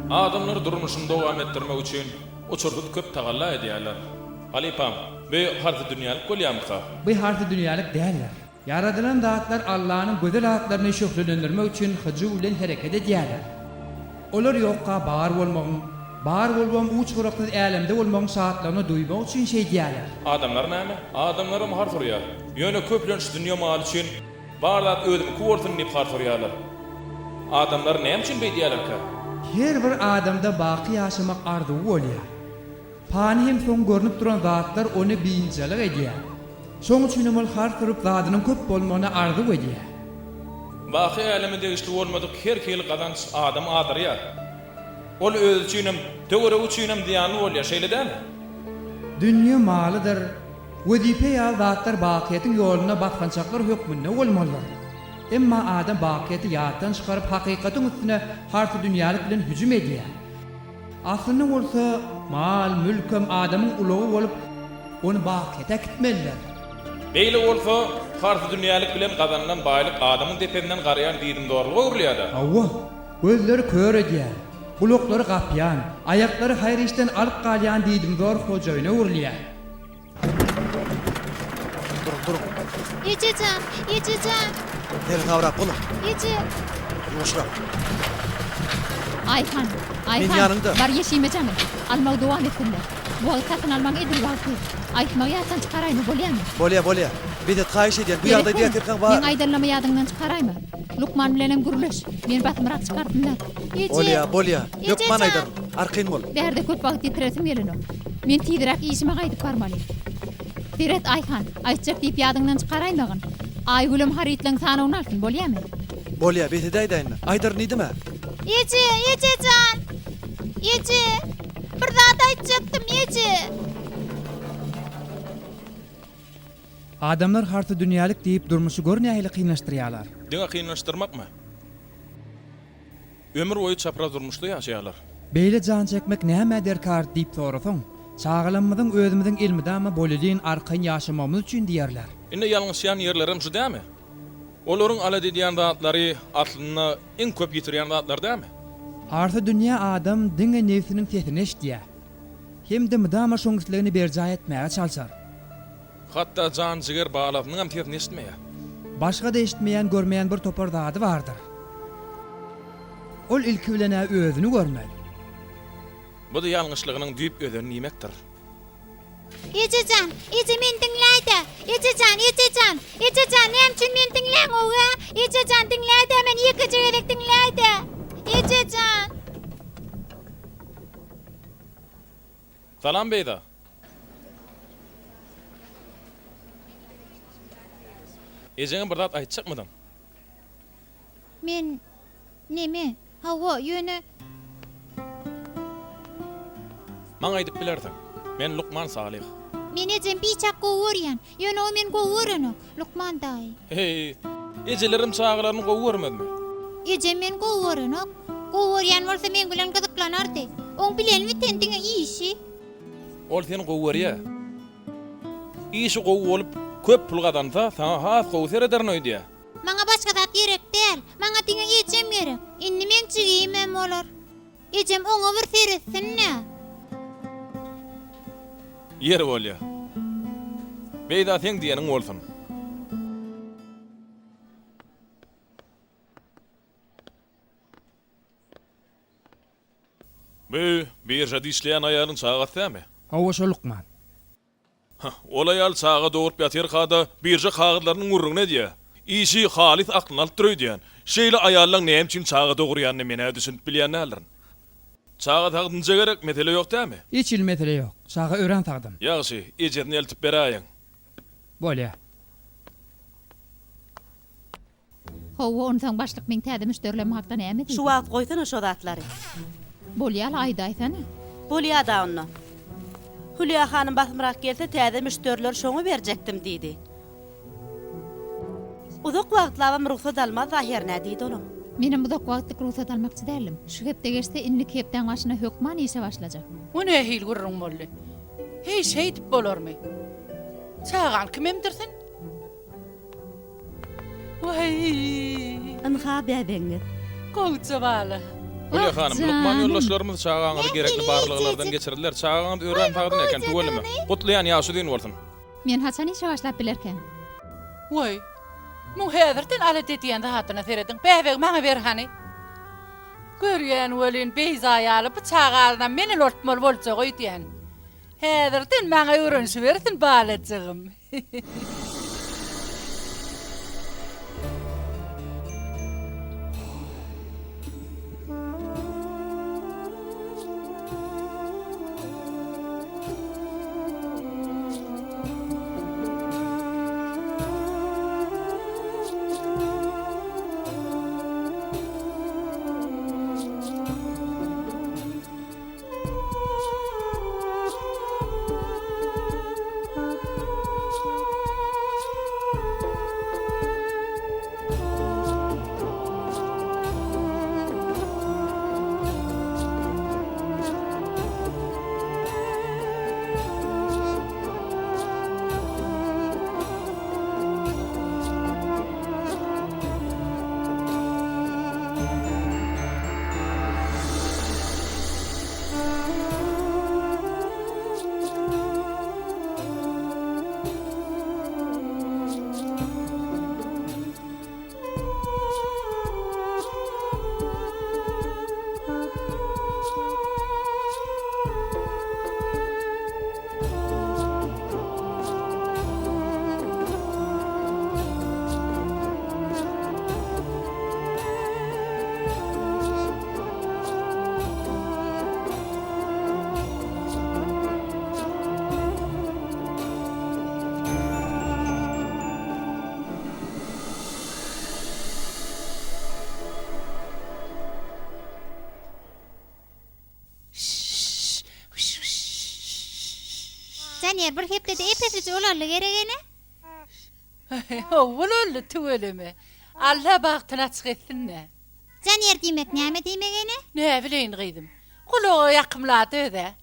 Adamlar durmuşunu dowam etdirmek üçin uçurdup köp tagalla edýärler. Alipam, bu harfy dünýälik bolýamka. Bu harfy dünýälik däller. Yaradylan zatlar Allah'ın gözel hatlaryny şöhretlendirmek üçin hyjy bilen hereket edýärler. Olar ýokka bar bolmagyň uç gurakly älemde bolmagyň şahatlaryny duýmak üçin şey diýärler. Adamlar näme? Adamlar har turýar. Ýöne köplenç dünýä maly üçin barlat ödüm kuwurtyn diýip har turýarlar. Adamlar näme üçin beýdýärler? Her bir adamda baqy ýaşamak arzuwy bolýar. Pani hem soň görnüp duran zatlar ony biňçilik edýär. Şoň üçin ol har turup zadynyň köp bolmagyna arzu edýär. Baqy älemde güçli bolmadyk her keli gazanç adam adyrýar. Ol öz üçinem, töwere üçinem diýany bolýar, şeýle dämi? Dünýä malydyr. Wezipe ýa zatlar baqiýatyň ýoluna batgançaklar hökmünde bolmalylar. Emma adam baqiýaty ýatdan çykaryp hakykatyň üstüne harfy dünýälik bilen hüjüm edýär. Aslynda bolsa mal, mülkem adamyň ulagy bolup onu baqiýata gitmeliler. Beýle bolsa harfy dünýälik bilen gazanlan baýlyk adamyň dependen garaýan diýdim dogry görülýär. Awwa, gözleri kör edýär. Buloklary gapýan, aýaklary haýr işden alyp galýan diýdim dor hojaýyna urulýar. Durun. Ececan. Gel kavrap oğlum. Ece. Yumuşra. Ayhan. Men yanında. Bar yeşime canım. Almak devam etsinler. Bu hakikaten almak edil vakti. Aytmak yatsan çıkarayım bolýarmy? Bolya. Bir de kayış edýär. Bu ýagdaý diýerken Men var. aýdyrlama ýadyndan çıkarayım. Lukman bilenem guruluş. Men batmyrak çıkartdylar. Ece. Bolya. Lukman aýdar. Arkyn bol. Derde köp wagt ýitiresim geleno. Men tiýdirak işime gaýdyp barmaly. Diret Ayhan, aýtjak diýip ýadyndan çıkaraymagyň. Aýgülüm haritleň sanawyny alsyn bolýarmy? Bolya, beti daýdaýyn. Aýdar nidime? Ececan. Ece. Bir zat aýtjaktym Ece. Adamlar harfy dünýälik diýip durmuşy görnähili kynlaşdyrýarlar. Diňe kynlaşdyrmakmy? Ömür boýu çapraz durmuşda ýaşaýarlar. Beýle jan çekmek näme derkar diýip sorasaň, çağılanmadyň özümiziň ilmidämi bolýan arkaň ýaşamamyz üçin diýerler. Inde ýalňyşýan ýerlerim şu dämi? Olaryň ala diýen zatlary aslynda iň köp ýitirýän zatlar dämi? Harfy dünýä adam diňe nefsiniň sesini eşitýär. Hem de müdama şoňsuzlygyny berjay etmäge çalşar. Hatda jan jiger baglatynyň hem sesini eşitmeýär. Başga da eşitmeýän, görmeýän bir topar zady bardyr. Ol ilki bilen özüni görmeli. Bu da ýalňyşlygynyň düýp ödeni nimekdir. Ececan, Ece men dinläýdi. Ececan, näme üçin men dinläň oga? Ececan dinläýdi, men ýeke jerek dinläýdi. Ececan. Salam beýda. Ejeňe bir zat aýtjakmydyň? Men neme? Hawa ýöne. Maňa aýdyp bilerdiň. Men Lukman Salih. Men ejem biçak gowurýan. Ýöne o men gowurany. Lukman daý. Hey, ejelerim çağlaryny gowurmadmy? Ejem men gowurany. Gowurýan bolsa men bilen gyzyklanardy. Oň bilenmi tendiňe işi? Ol seni gowurýa. İşi gow bolup köp pul gazansa, sana has gowser ederni öýdýär. Maňa başga zat gerek däl. Maňa diňe ejem gerek. Indi men çygymam bolar. Ejem oňa bir seretsinne. Yer bolýa. Beýda sen diýeniň bolsun. Bu bir jadi işleyen ayarın çağatdämi? Hawa şo Lukman. Ol ayal çağa doğurup ýatyr hada birje kağıtlarynyň urrugyna diýär. İşi halis aklyny alyp durýan. Şeýle ayarlaň näme üçin çağa dogurýanyny mene düşünip bilýänler. Çağa tagdynja gerek mesele ýok dämi? Hiç il mesele ýok. Çağa ören tagdym. Ýagşy, ejedini eltip beräýin. Bolýar. Hawa ondan başlyk men täze müşterilerime hakda näme diýdi? Şu wagt goýsana şo zatlary. Bolýar aýdaýsana. Bolýar da onu. Hülya hanym basmyrak gelse täze müşteriler şoňu berjekdim diýdi. Uzak wagtlaram ruhsat almaz zahirne diýdi onuň. Menem bu da wagtlyk ruhsat almakçy dälim. Şu hepde geçse inlik hepden başyna hökman ýeşe başlajak. O ne hil gurrun bolly? Hey şey dip bolarmy? Çağan kimimdirsin? Vay! Anha bäbeňiz. Goýça bala. Hulya hanım, Lukman yoldaşlarımız çağağanı gerekli barlıqlardan geçirdiler. Çağağanı öğren tağdın eken tuvalimi. Kutlayan yaşı deyin bolsun. Men haçan iş başlap bilerken. Vay. Mun häderden ala dediýende hatına seredin. Bäweg maňa ber hani. Görýän welin beyzaýaly bıçak aldan meni lortmal bolsa goý diýen. Häderden maňa öwrenşi bersin balajygym. Sen yer bir hep de epesiz olarlı geregene. Owul öldü tuvelimi. Allah bagtyna çyketsinne. Sen yer diýmek näme diýmegene? Ne bileyin gıydym. Kulağı yakımladı öde.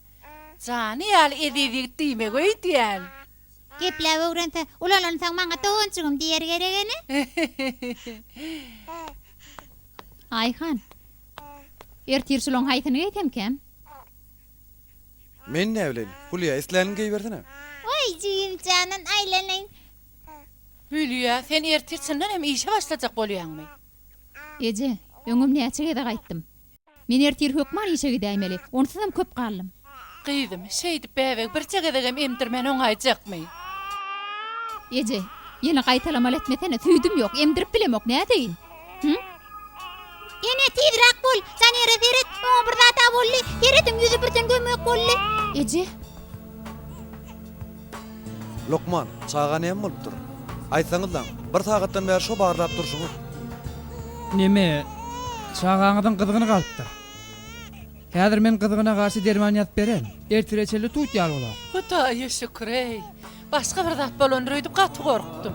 Cani al edidik diýmek goý diýen. Gepläp öwrense ulanlan saň maňa toğunçygym diýer geregene. Ayhan. Ertir sulon haytyny etemkem. Men ne bileyim? Hulya islerini giyiversene. Oy jigim canan aylanayın. Hülya sen ertirsinden hem işe başlajak bolýanmy? Ece, öňüm näçe de gaýtdym. Men ertir hökman işe gidäýmeli. Onsuz hem köp gallym. Gıydym, şeýdi bäweg bir çegedegem emdirmen oňaýjakmy? Ece, ýene gaýtalamal etmesene, tüýdüm ýok, emdirip bilemok, näde deýin? Hı? Ýene tiýdirak bol, sen ýere beret, oňa bir zata bolly, ýeredim ýüzü birden gömek bolly. Ece, Lokman, çağağan hem bolupdyr. Aýtsaňyzdan, bir sagatdan bäri şo barlap durşuňyz. Neme? Çağağıdan kızgını kalıptır. Häzir men kızgına karşı derman ýazyp beren. Ertireçeli tut ýaly bolar. Hudaýa şükür ey. Başga bir zat bolondyryp gaty gorkdum.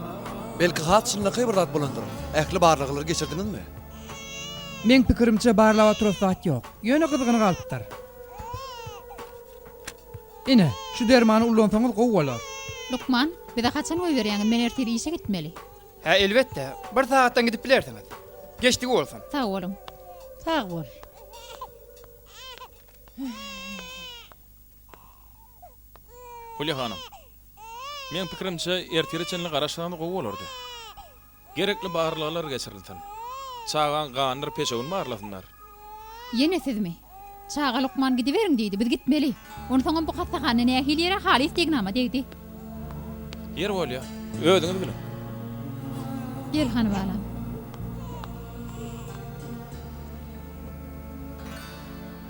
Belki hatçylyky bir zat bolandyr. Ähli barlyklary geçirdiňizmi? Men pikirimçe barlaba turasat ýok. Ýöne kızgını kalıptır. Ine, şu dermany ullansaňyz gowy bolar. Lukman, bir de haçan oy berýän, men ertir işe gitmeli. Ha elbette. Bir saatdan gidip bilersiňiz. Geçdik bolsun. Sağ olun. Sağ bol. Hulya hanım. Men pikirimçe ertireçenli garaşlany gowy bolardy. Gerekli barlyqlar geçirilsin. Çağan ganyr peşegin barlasınlar. Ýene sizmi? Çağa Lukman gidiveriň diýdi, biz gitmeli. Onu soňam bu hasahany nähilere halis degnama diýdi. Yer bolýa. Ödüňiz bilen. Gel hanım balam.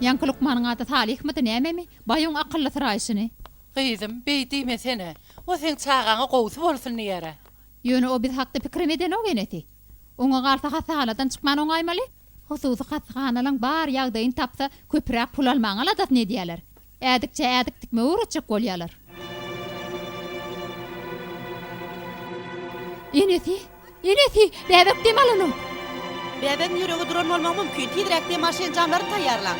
Yankı Lukman'ın adı Salih mıdı nämemi? Bayon akıllı sıraýşyny. Gıydym, beýdiýme sene. O sen çağaňa gowsy bolsun ýere. Ýöne o biz hakda pikirim eden o geneti. Oňa garsa hasaladan çykman oňaýmaly. Hususy hasahanylaryň bar ýagdaýyn tapsa köpürak pul almaňa alat ne diýerler. Ädikçe ädiktikme uğraçyk bolýarlar. Enesi, bäbek demalany. Bäbem ýüregi duran bolmak mümkin. Tiýdirekde maşyn jamlary taýýarlan.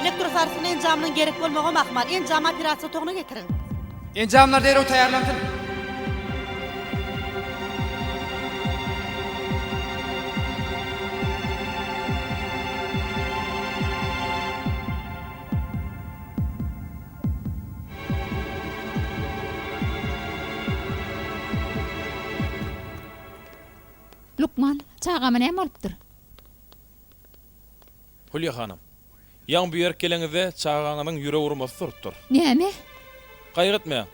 Elektrosarsyn enjamynyň gerek bolmagy makmal, enjam operasiýa togyna getirin. Encamlar dereu taýýarlantyn. Lukman, çağama näme bolupdyr? Hulya hanım. Yan bir yer geleňizde çağaňyň ýüregi urmasy durupdyr. Näme? Gaýrytma.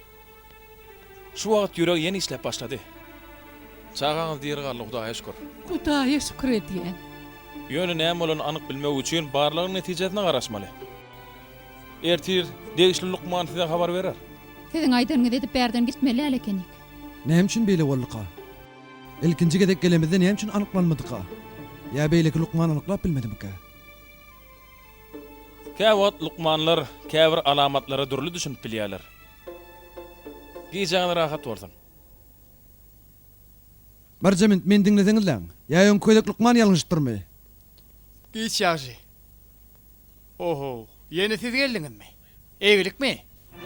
Şu wagt ýüreg ýeni işläp başlady. Çağaňyz diýeri Allaha Hudaýa şükür. Hudaýa şükür edýän. Ýöne näme bolan anyk bilmek üçin barlygyň netijesine garaşmaly. Ertir degişli Lukman size habar berer. Siziň aýdyryňyz edip bärden gitmeli alekenik. Näme üçin beýle boldyka? Ilkinji gedek gelemizde näme üçin anyklanmadyka? Ya beýleki Lukman anyklap bilmedimika? Käwat Lukmanlar käbir alamatlary durly düşünip bilýärler. Giýjagyny rahat bolsun. Barjament men diňleseňizler. Ya ýön köýlek Lukman ýalňyşdyrmy? Giç ýagy. Oho, ýene siz geldiňizmi? Egilikmi?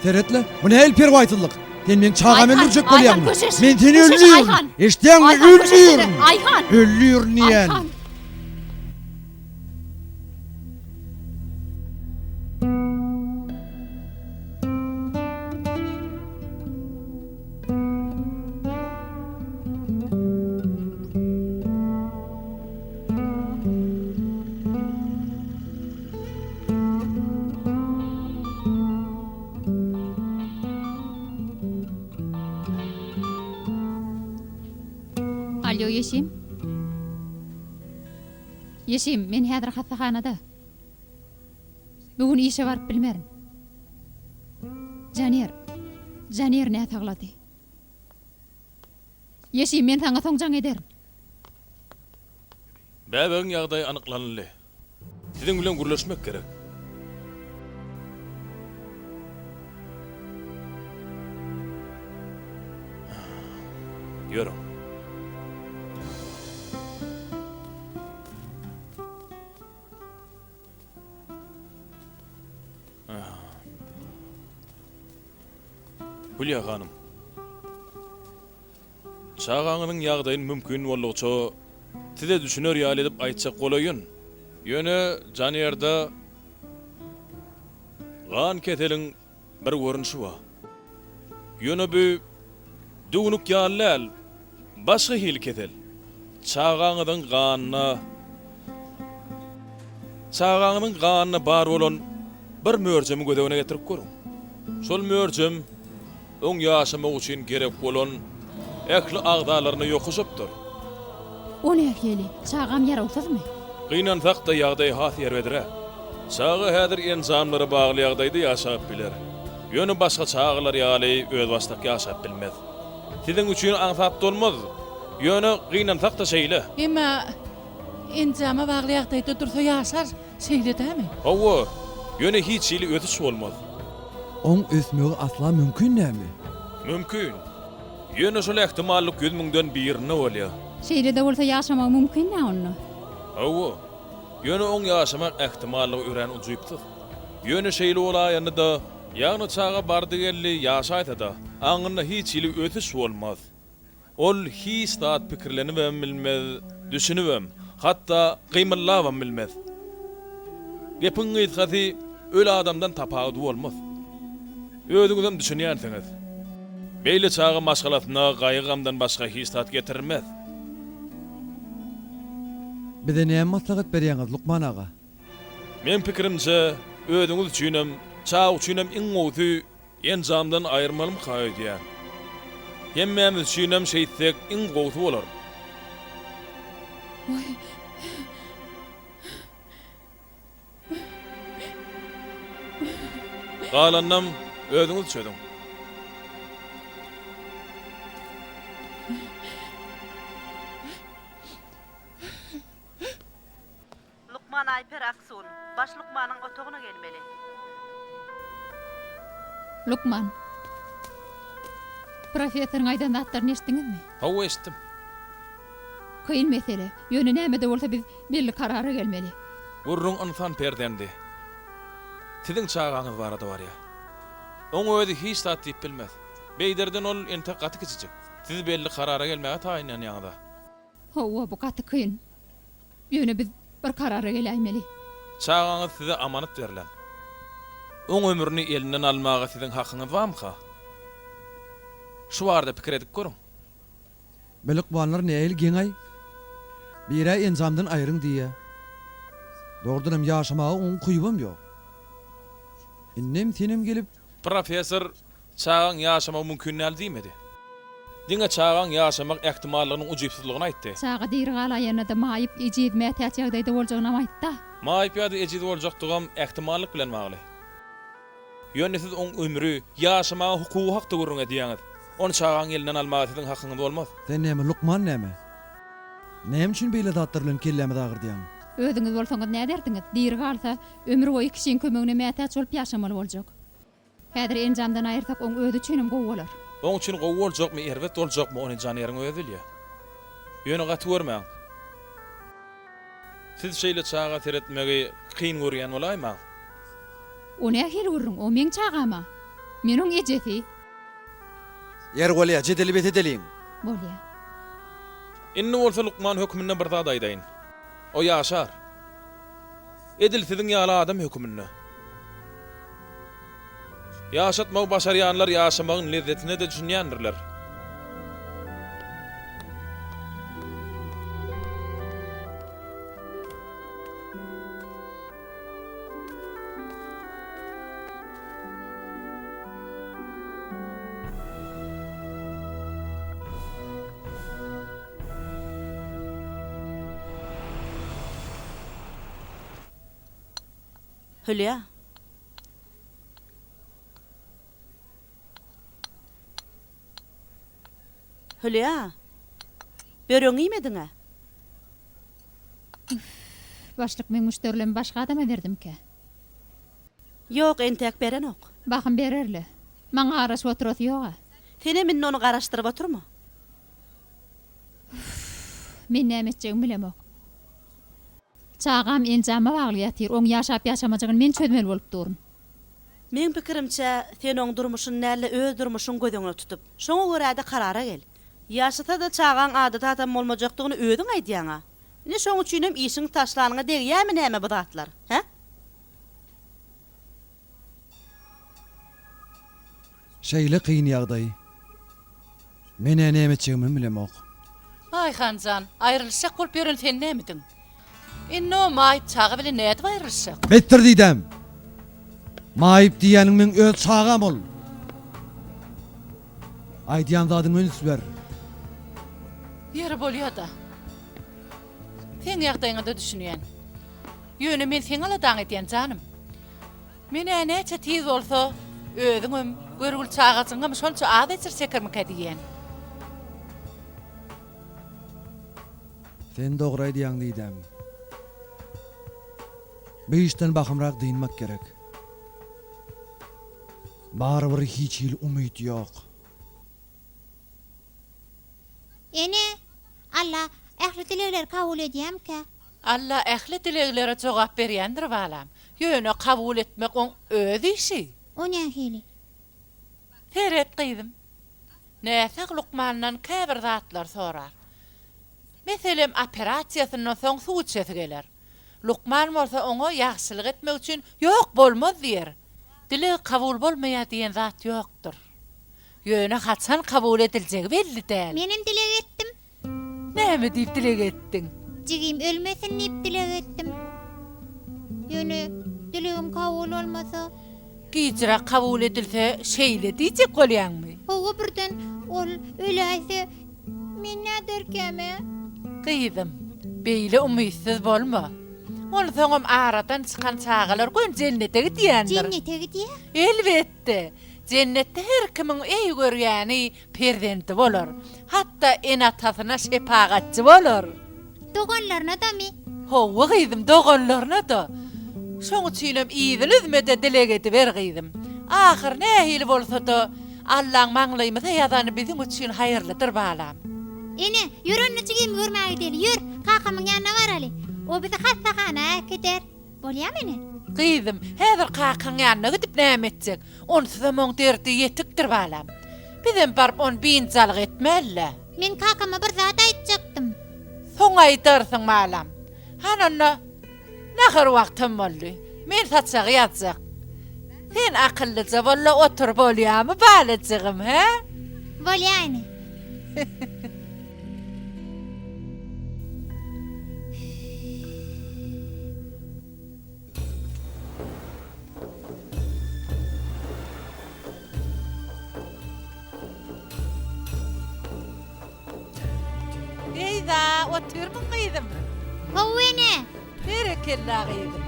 Seretle, bu ne el perwaytlyk? Sen men çağamen Ayhan, urjak Ayhan, bolýarmy? köşeş, Men seni köşeş, öldürýärmi? Ayhan. Eşdiňmi? Ayhan, Öldürýärmi? Ayhan. Öldürýärni. Ayhan. Alo Yeşim. Yeşim, men häzir hastahanada. Bugün işe barıp bilmerim. Janir ne taglady? Yeşim, men saňa soňjaň ederim. Bäbeň ýagdaý anyklanly. Siziň bilen gürleşmek gerek. Ýörüň. Hulya hanım. Çağaňyň ýagdaýyny mümkin bolýarça size düşünür ýaly edip aýtsak bolaýyn. Ýöne janýarda gan keteliň bir görünüşi bar. Ýöne bu duňuk ýalyl başga hil ketel. Çağaňyň ganyny bar bolan bir mörsemi gödegine getirip görüň. Şol mörsem oň ýaşamak üçin gerek bolan ekli agdalaryny ýokuşupdyr. O näheli? Çağam ýarawsızmy? Gynan takda ýagdaý has ýerbedir. Çağı häzir enzamlary bagly ýagdaýda ýaşap biler. Ýöne başga çağlar ýaly öz başlyk ýaşap bilmez. Siziň üçin aňsat bolmaz. Ýöne gynan takda şeýle. Emma enzama bagly ýagdaýda dursa ýaşar, şeýledämi? Hawa, ýöne hiç şeýle ötüş bolmaz. On ösmegi asla mümkün näme? Mümkin. Ýöne şol ähtimallyk 100 000-den birine bolýar. Şeýle-de bolsa ýaşamak mümkin nä onu? Hawa, ýöne oň ýaşamak ähtimallygy ören ujuýupdyr. Ýöne şeýle bolaýany da, ýagny çağa bardy gelli ýaşaýda da, aňyna hiç şeýle ötüş bolmaz. Ol hiç zat pikirlenibem bilmez, düşünibem, hatda gymyllabam bilmez. Gepiň ýetgäsi öl adamdan tapawdy bolmaz. Ödüňizem düşünýärsiňiz. Beýle çağa maşgalatyna gaýgamdan başga hiç zat getirmez. Bize näme maslahat berýäňiz Lukman aga? Men pikirimçe ödüňiz üçinem, çağ üçinem iň gowsy enzamdan aýyrmalym haýdýar. Hemmemiz üçinem şeýtsek iň gowsy bolar. Galannam ödüňiz çödüň. Lukman Ayper Aksun, baş Lukmanyň otogyna gelmeli. Lukman. Profesoryň aýdan zatlaryny eşitdiňizmi? Hawa eşitdim. Kıyın mesele. Ýöne näme-de bolsa biz belli karara gelmeli. Gurrun anfan perdendi. Siziň çağaňyz barada bar ya. Oň özi hiç zat diýip bilmez. Beýderden ol ente gaty keçijek. Siz belli karara gelmäge taýinlan ýagda. Hawa bu gaty kıyın. Ýöne biz bir karara gelýmeli. Çağaňyz size amanat berilen. Oň ömrüni elinden almaga siziň hakyňyz barmy? Şu barada pikir edip görüň. Beluk banlar näil geňay? Bire encamdan ayrın diye. Doğrudan yaşamağa on kuybum yok. Innem tenem gelip Profesör çağan yaşama mümkünel diýmedi. Diňe çağan yaşamak ihtimallarynyň ujypsuzlygyny aýtdy. Çağa dirgala ýerine de maýyp ejidme täç ýagdaýda boljagyny aýtdy. Maýyp ýa-da ejid boljakdygam ihtimallyk bilen magly. Ýöne siz oň ömrü, yaşamaga hukuky hakda görüň edýäňiz. Onu çağan elinden almagyň hakyňyz bolmaz. sen näme Lukman näme? Näme üçin beýle zatlar bilen kelläme dagir diýäň? Özüňiz bolsaňyz näme derdiňiz? Dirgalsa ömrü boýy kişiň kömegine mätäç bolup ýaşamaly boljak. Häzir enjamdan aýyrsak oň özi üçin gowy bolar. Oň üçin gowy boljakmy, erwet boljakmy ony janyryň özi bilýär. Ýöne gaty görmäň. Siz şeýle çağa teretmegi kyn görýän bolaýmy? O nähil urun, o meň çağama. Meniň ejeti Yer golya jedeli bet edeliň. bolýar. Inni bolsa Lukman hökmünde bir zat aýdaýyn. O ýaşar. Edil siziň ýaly adam hökmünde. Ýaşatmagy başarýanlar ýaşamagyň lezzetine de düşünýändirler. Hülya. Hülya. Börüň ýemediňe? Başlyk men müşterilerimi başga adama berdimke. Ýok, entek beren ok. Bakın bererli. Maňa garaşyp oturat ýoga. Sene men onu garaşdyryp oturma. Men näme etjegimi bilemok. Çağam enjama bagly ýatyr, oň ýaşap ýaşamajagyny men çözmeli bolup durun. Men pikirimçe sen oň durmuşyň näle öz durmuşyň gözüňe tutup, şoňa görä de karara gel. Ýaşata da çağan adata adam bolmajakdygyny öýüň aýdýaňa. Ne şoň üçin hem işiň taşlanyňa degýärmi näme bu zatlar? He? Şeýle kyn ýagdaý. Mene näme etjegimi bilemok. Ay Hancan, ayrılışak bolup ýören sen nämidiň? Inno maýyp çağa bilen näde ayrılışak? Bettir diýdem. Maýyp diýäniň men öz çağam ol. Aýdýan zadyň öňüs ber. Ýeri bolýar da. Sen ýagdaýyňy da düşünýän. Ýöne men sen aladan edýän janym. Mene näçe tiz bolsa, özüňem görgül çağaçyňam şolça adaçyr sekermi kedýän. Sen dogry aýdýaň diýdem. Bu işten bakımrak diýinmek gerek. Barbyr hiç ýyl umyt ýok. Ene, Allah, ähli dilekler kabul edýämkä? Allah ähli dileglere jogap berýändir balam. Ýöne kabul etmek oň öz işi. O nähili? Teret gyzym. Näse Lukmandan käbir zatlar sorar. Meselem operasiýasynyň soň suwçesy geler. Lukman bolsa oňa ýaxşylyk etmek üçin ýok bolmaz diýer. Dile kabul bolmaýar diýen zat ýokdur. Ýöne haçan kabul ediljegi belli däl. Menim dilek etdim. Näme diýip dilek etdiň? Jigim ölmesin diýip dilek etdim. Ýöne dilegim kabul olmasa, Gijra kabul edilse şeýle diýjek bolýarmy? howa birden ol öläýse men näderkäme? Gyýdym, beýle umysyz bolma. Ol soňam aradan çykan çağalar gün jennete gidýändir. Jennete gidýär? Elbetde. Jennetde her kimin eý görýäni perzenti bolar. Hatda enatasyna şepagatçy bolar. Doganlaryna da mi? Howa gyýdym doganlaryna da. Şoň üçinem iýdil üzmede dilek ediber gyýdym. Ahir nähil bolsa da Allaň maňlaýmasa ýazany biziň üçin haýyrlydyr balam. Ene, ýürünni jigim görmäge deli, ýür, kakamyň ýanyna barali. O bizi hastahana gider. Bolýarmy ene? Gyýdym, häzir kakan ýanyna gidip näme etjek? Onsuz da moň derdi ýetikdir balam. Bizem barp on biňçalyk etmelle. Men kakama bir zat aýtjakdym. Soň aýdarsyň balam. Hananna nähir wagtym boldy. Men satsagy ýatjak. Sen akyllyja bolla otur bolýarmy balajygym, he? Bolýar ene. oturmun kıydım. Howene. Berekella kıydım.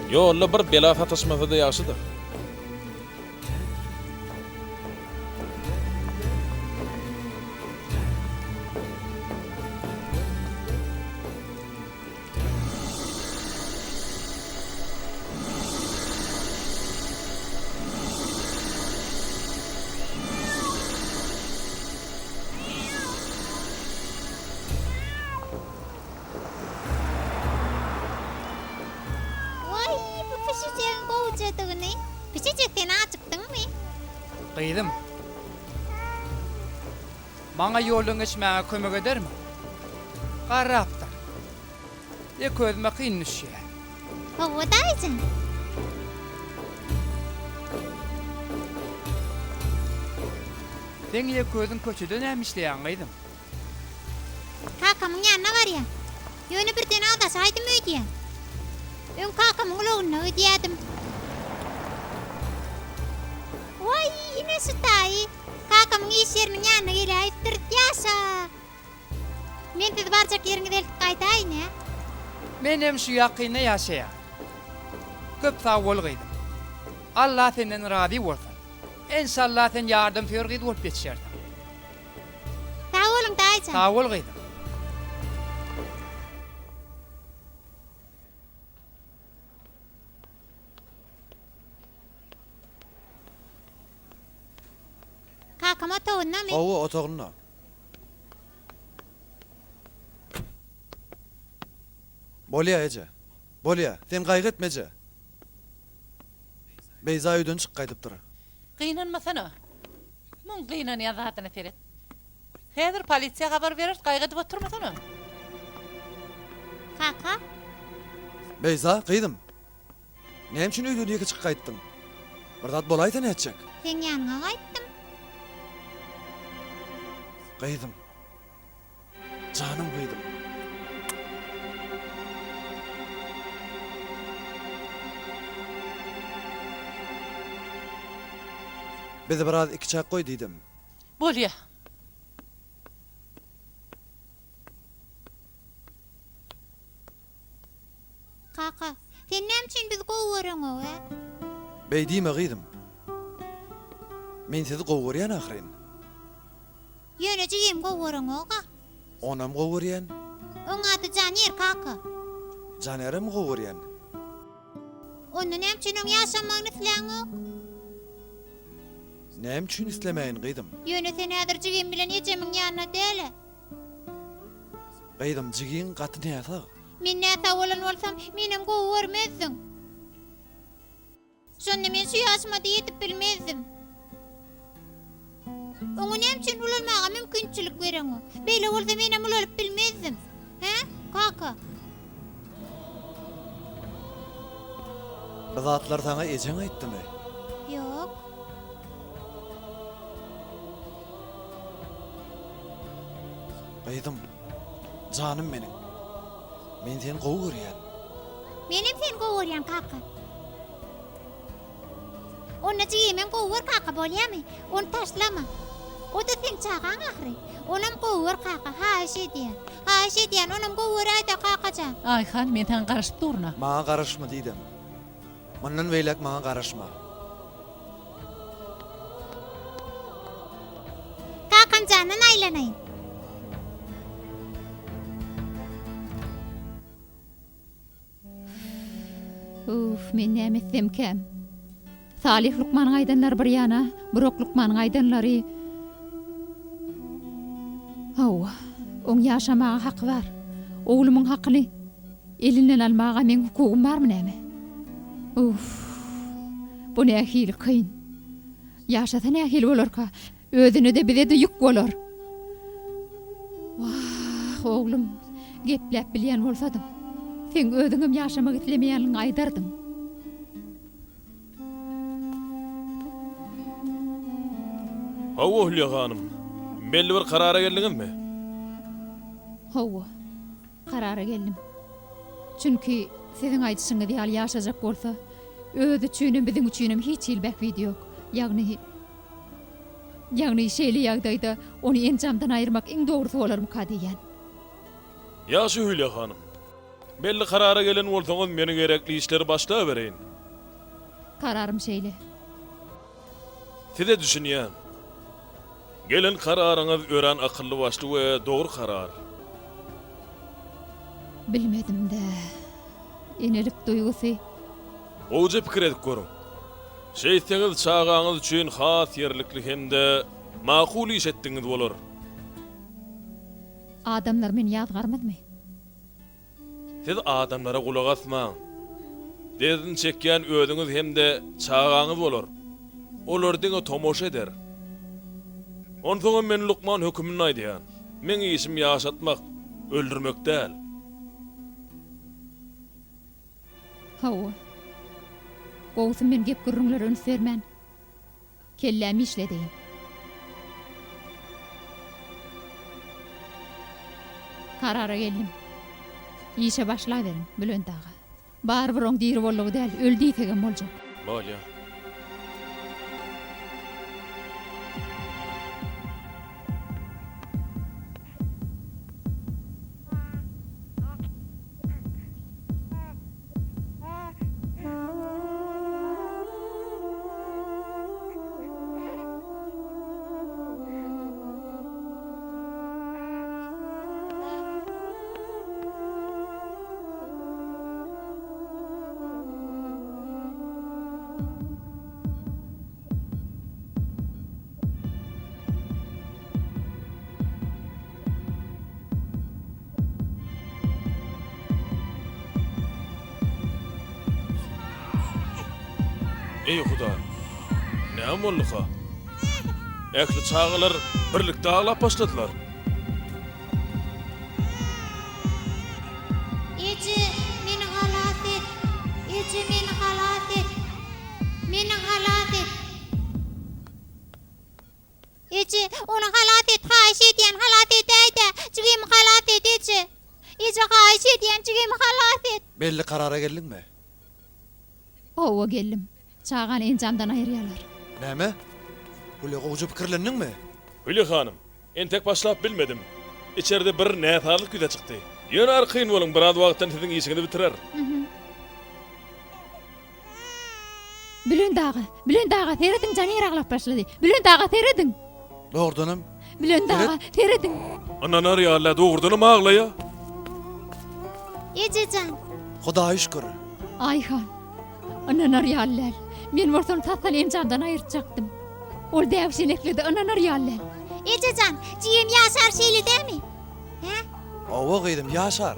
Yolla bir bela tatasmasa da ýaşydyr. Vay, bu pişeceğin kovacadığını. Pişecekten açıktın mı? Kıydım. Bana yolun geçmeye kömek eder mi? Qarraptar. Közüme kıyın düşüyor. Kovadaysın. Sen közün köçüde nämişleýän kıydım. Kakamın yanına var ya. Yönü bir tane adasaydım ödeyem. Ön kakamın uloğuna ödeyedim. Vay yine sütayi. Kakamın iş yerinin yanına geleyiptir. Yasa. Men dedi barcak yerini delip kaytayın ya. Menem şu yakyny ýaşaýan. Köp sag bol kıydım. Allah senden razı bolsun. İnşallah sen yardım förgid bolup geçersin. Sağ olun dayıcan. Sag bol kıydım. Kakama toğunna mı? Owu otagyna. Bolýa ece. Bolýa, sen gaýgetmeje. Beyza öýden çyk gaýdypdyr. Kıynanmasana. Mun kıynan ya zaten Ferit. Häzir polisiýa habar berer, gaýgadyp oturmasana. Kaka. Beyza, gyýdym. Näme üçin öýden ýeke çyk gaýtdyň? Bir zat bolaýsa näçek? Sen yanına kayttım. Gyýdym. Canım gyýdym. Bize biraz iki çak koy diýdim. Bolýa. Kaka. Sen näme üçin bizi gowaryň o? Bey diýme gyýdym. Men sizi gowurýan ahyryn. Yöneci yem gowaryň oga. Onam gowurýan, Oň ady Janir kaka. Janerem gowurýan. Onu näme üçin oň ýaşamagyny filan o? Näme üçin islemäýin gyýdym? Yöne sen häzir jigim bilen ýejemin ýanyna dele. Gyýdym jigiň gaty näsa? Men näme bolan bolsam, menem gowarmazdyň. Şonda men şu ýaşyma diýip bilmezdim. Oňa näme üçin ulanmaga mümkinçilik bereň o? Beýle bolsa menem ulalyp bilmezdim. He? Kaka. Bu zatlar sana ejen aýtdymy? Yok. Gyýdym. Canım meniň. Men seni gowurýan. Menem sen gowaryan kaka. Onu jigimen gowar kaka bolýarmy? Onu taşlama. O da sen çağan ahry. Onam gowar kaka. Haşy diýen. Haşy diýen onam gowar aýda kakajan. Ayhan men tan garaşyp durna. Maňa garaşma diýdim. Mandan beýlek maňa garaşma. Kakan janan aýlanaýyn. Uf, men näme etsem käm. Salih Lukmanyň aýdanlary bir ýana, Burok Lukmanyň aýdanlary. Hawa, oň ýaşamaga hak bar. Oglumyň hakyny elinden almaga men hukugum barmy näme? Uf. Bu nähili kyn. Ýaşasa nähili bolarka, özüne de bize de ýük bolar. Wah, oglum, gepläp bilýän bolsadym. Sen özüňem ýaşamak islemeýänligiňi aýdardyň. Hawa Hülya hanım. Belli bir karara geldiňizmi? Hawa, karara geldim. Çünkü sizin aýdyşyňyz ýaly ýaşajak bolsa, özü üçinem biziň üçinem hiç ilbek video yok. Ýagny şeýle ýagdaýda ony enjamdan aýyrmak iň dogrusy bolarmy ka diýen. Ýaşy Hülya hanym. Belli karara gelen bolsaňyz meni gerekli işleri başlap bereýin. Kararym şeýle. Size düşünýän. Gelen kararyňyz ören akylly başly we dogry karar. Bilmedim de. Enelik duýgusy. Oje pikir edip görüň. Şeýseňiz çağaňyz üçin has ýerlikli hemde makul iş etdiňiz bolar. Adamlar meni ýazgarmydymy? Siz adamlara kulak asmaň. Dezin çekýän özüňiz hemde çağaňyz bolar. Olar diňe tomoş eder. Onsoň men Lukman hökümini aýdýan. Men işim ýaşatmak, öldürmek däl. Hawa. Gowsum men gep gürrüňler öns bermän. Kellämi işledeýin. Karara geldim. İşe başlaýaverin, Bülent ağa. Bar bir oň diýri bollugy däl, öldü tegen boljak. Bolýa. Ey Huda, näme boldy ha? Ekli çağılar birlikde ağlap başladylar. Ece meni halat et. Ece meni halat et. Meni halat et. Ece onu halat et. Haýyş edýän halat et aýda. Jigim halat et Ece. Ece haýyş edýän jigim halat et. Belli karara geldiňmi? Owa geldim. Çağan enjamdan aýyrýarlar. Näme? Hülya gowy pikirlendiňmi? Hülya hanım, en tek başlap bilmedim. İçeride bir nätarlyk güde çykdy. Ýöne arkyn boluň, biraz wagtdan siziň işiňizi bitirer. Bülent ağa, Ferediň jany ýaraglap başlady. Bülent ağa, Ferediň. Doğrudanım. Bülent ağa, Ferediň. Ananar ýaly dogurdanam ağlaya. Ececan. Hudaýa şükür. Ayhan. Ananar ýalylar. Men bolsam tatlan enjamdan aýyrjaktym. Ol däwşineklidi ananar ýalylar. Ececan, jigim ýaşar şeýle dämi? He? Owa gydym ýaşar.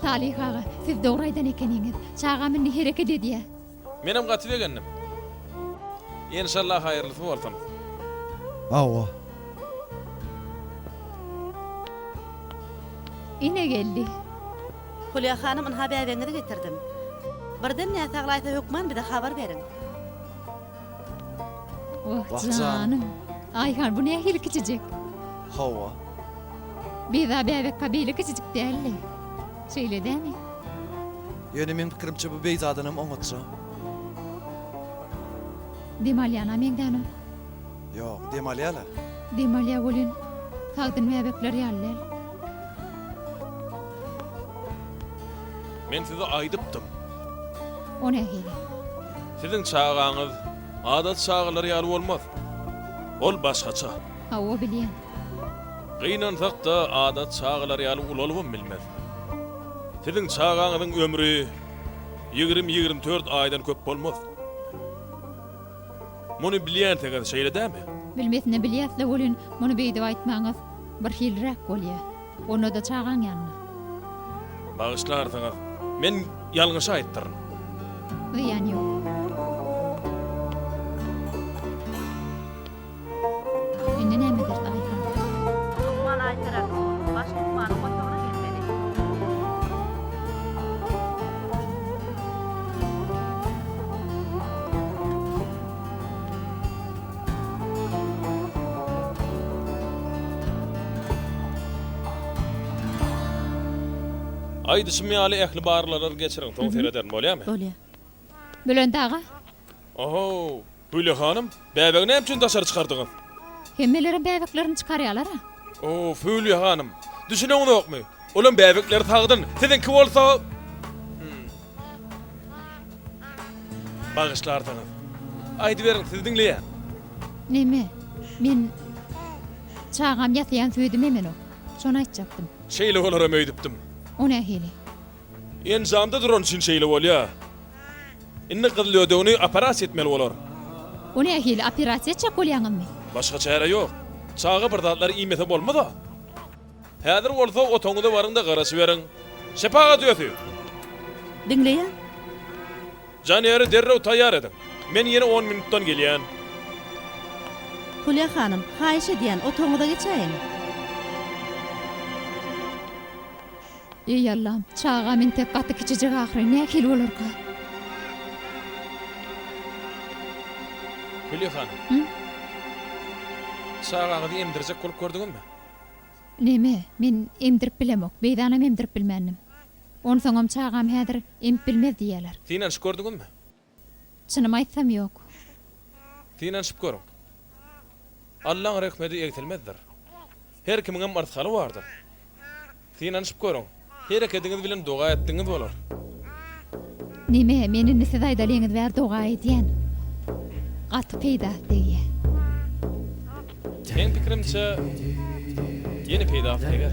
Salih ağa, siz dogry aýdan ekeniňiz. Çağa meni hereket edýär. Menem gaty degendim. İnşallah hayırlısı bolsun. Owa. Ine geldi. Hülya hanym ynha bäweňizi getirdim. Birden näme saglaýsa hökman bize habar beriň. Oh Canım. canım. Ayhan bu ne hil küçücük. Hawa. Bir daha bebek kabili küçücük değerli. Şöyle değil mi? Ýöne men pikirimçe bu beyzadanam oňatsa. Demalyana mengdanım. Ýok, demalýala. Demalya bolun. Sagdyn bebekler yaller. Men sizi aýdypdym. O ne hil? Siziň çağaňyz adat çağlar ýaly bolmaz. Ol başgaça. Ha o bilýän. Gynansak da adat çağlar ýaly ulalywam bilmez. Siziň çağaňyzyň ömrü 20-24 aýdan köp bolmaz. Muny bilýänsiňiz şeýle dämi? Bilmesine bilýäsle bolun. Muny beýdip aýtmaňyz bir hilrek bolýar. Onu da çağan ýanyna. Bağışlarsyňyz. Men ýalňyş aýtdyryn. Ziyan ýok. Indi nämedir Ayhan? Lukman aýdyrak. Baş Lukmanyň gotagyna gelmeli. Aýdyşym ýaly ähli barlar geçirin, toň sereden bolýarmy? Bolýa. Bülent ağa, Oho, Hülya hanım, bäbeg näme üçin daşary çykardyňyz? hemmelerin bäbeklerini çıkarýarlar ha. Oo, Hülya hanım, düşüneňiz okmy? Olam bäbekleri tagdyn, siziň kim bolsa... Bagışlardyňyz. Aýdy beriň, siz diňleýän. Neme? Men çağam ýatýan söýdüm hemen o. Şonu aýtjakdym. Şeýle olaram öýdüpdim. O nähili? En zamda duran üçin şeýle bolýar. Inni gyzly ödegini operasiýa etmeli bolar. O nähili operasiýa çek bolýaňmy? Başga çare ýok. Çağa bir zatlar iýmete bolmada. Häzir bolsa otoňyda barynda garaşy beriň. Şepaga diýýär. Dinleýän. Janyary derrew taýýar edin. Men ýene 10 minutdan gelýän. Hulya hanım, haýyş edýän otoňyda geçäýin. Ey Allah'ım, çağa men tek gaty kiçijek ahry nähili bolarka? Hülya hanım. Hı? Çağaňyzy emdirjek bolup gördüňizmi? Neme? Men emdirip bilemok. Beýdanam emdirip bilmändim. Onu soňam çağam häzir emip bilmez diýerler. Tinan şip gördüňizmi? Çynymy aýtsam ýok. Tinan şip görüň. Allah'ın rahmeti egtilmezdir. Her kimiň marthaly bardyr. Tinan şip görüň. Her ekediňiz bilen doga etdiňiz bolar. Neme? Meni nese daýdalyňyz bär doga edýän. Gaty peýda diýe. Men pikirimçe yeni peýda etdiler.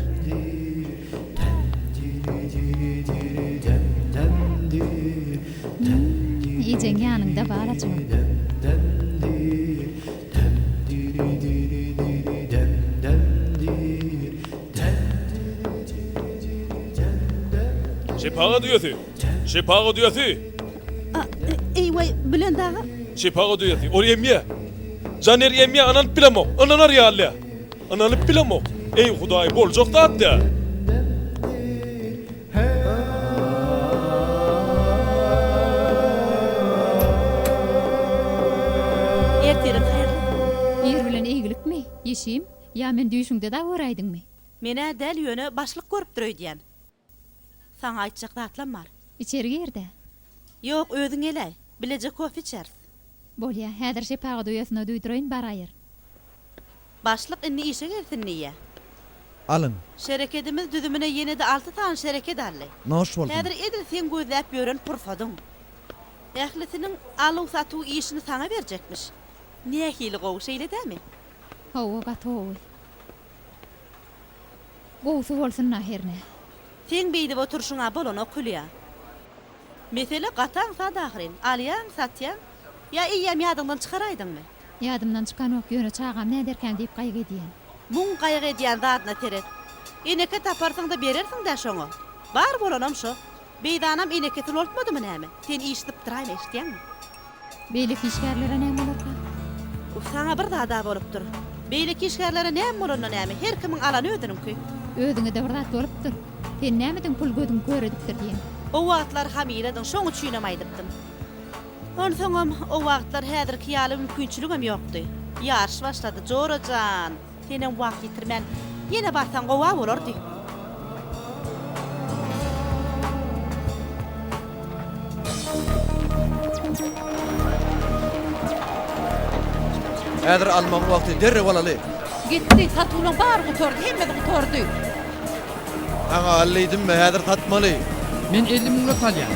Iýeň ýanynda bar açyň. Şepaga diýýär. Şepaga diýýär. Eýway, Bülent ağa. Şepaga diýýär. Ol ýemýä. Janer ýemýä anan bilemo. Ananar ýaly. Anany bilemo. Ey Hudaý boljak zatda. Erterin haýyrly. Ýer bilen eýgilikmi? Ýeşim? Ya men düýşüňde da göräýdiňmi? Mene däl ýöne başlyk görüp durýan. Saňa aýtjak zatlam bar. İçeri girdi. Ýok, özüň ele. Bilejek kofe içer. Bolýa, häzir şepaga duýasyna duýduraýyn baraýyr. Başlyk inni işe gelsin niýe? Alın. Şereketimiz düzümüne ýene de 6 tane şereket aldy. Noş boldun. Häzir edil sen gözläp ýören purfadyň. Ählisiniň alyw satuw işini saňa berjekmiş. Niýe hili gowy şeýle dämi? Hawa gatowy. Gowsy bolsun naherne. Sen beýdip oturşuňa bolana kulýa. Mesele gataň sadahrin, alýan satýan, ya iýem ýadyňdan çykaraýdyňmy? Ýadymdan çykan ok ýöne çağam näderken diýip gaýgy edýän. Muň gaýgy edýän zatna teret. Ineke taparsaň da berersiň da şoňa. Bar bolanam şo. Beýdanam ineke tulotmadymy näme? Sen işdip duraýma eşitýänmi? Beýlik işgärlere näme bolarka? Saňa bir zada bolupdyr. Beýlik işgärlere näme bolanda näme? Her kimiň alany ödünümki. Özüňe de bir zat bolupdyr. Sen nämediň pul gödüň göredipdir diýen. O wagtlar hamiledim, şoňa çüýnemaýdypdym. Onsoňam o wagtlar häzirki ýaly mümkinçiligim ýokdy. Ýarş başlady, Jorajan. Senem wagt ýitirmän. Ýene barsaň gowa bolardy. Häzir almak wagty derre bolaly. Gitti, satuwlaň bar gutordy, hemme gutordy. Aňa allydymy, häzir tatmaly. Men 50 000 talýan.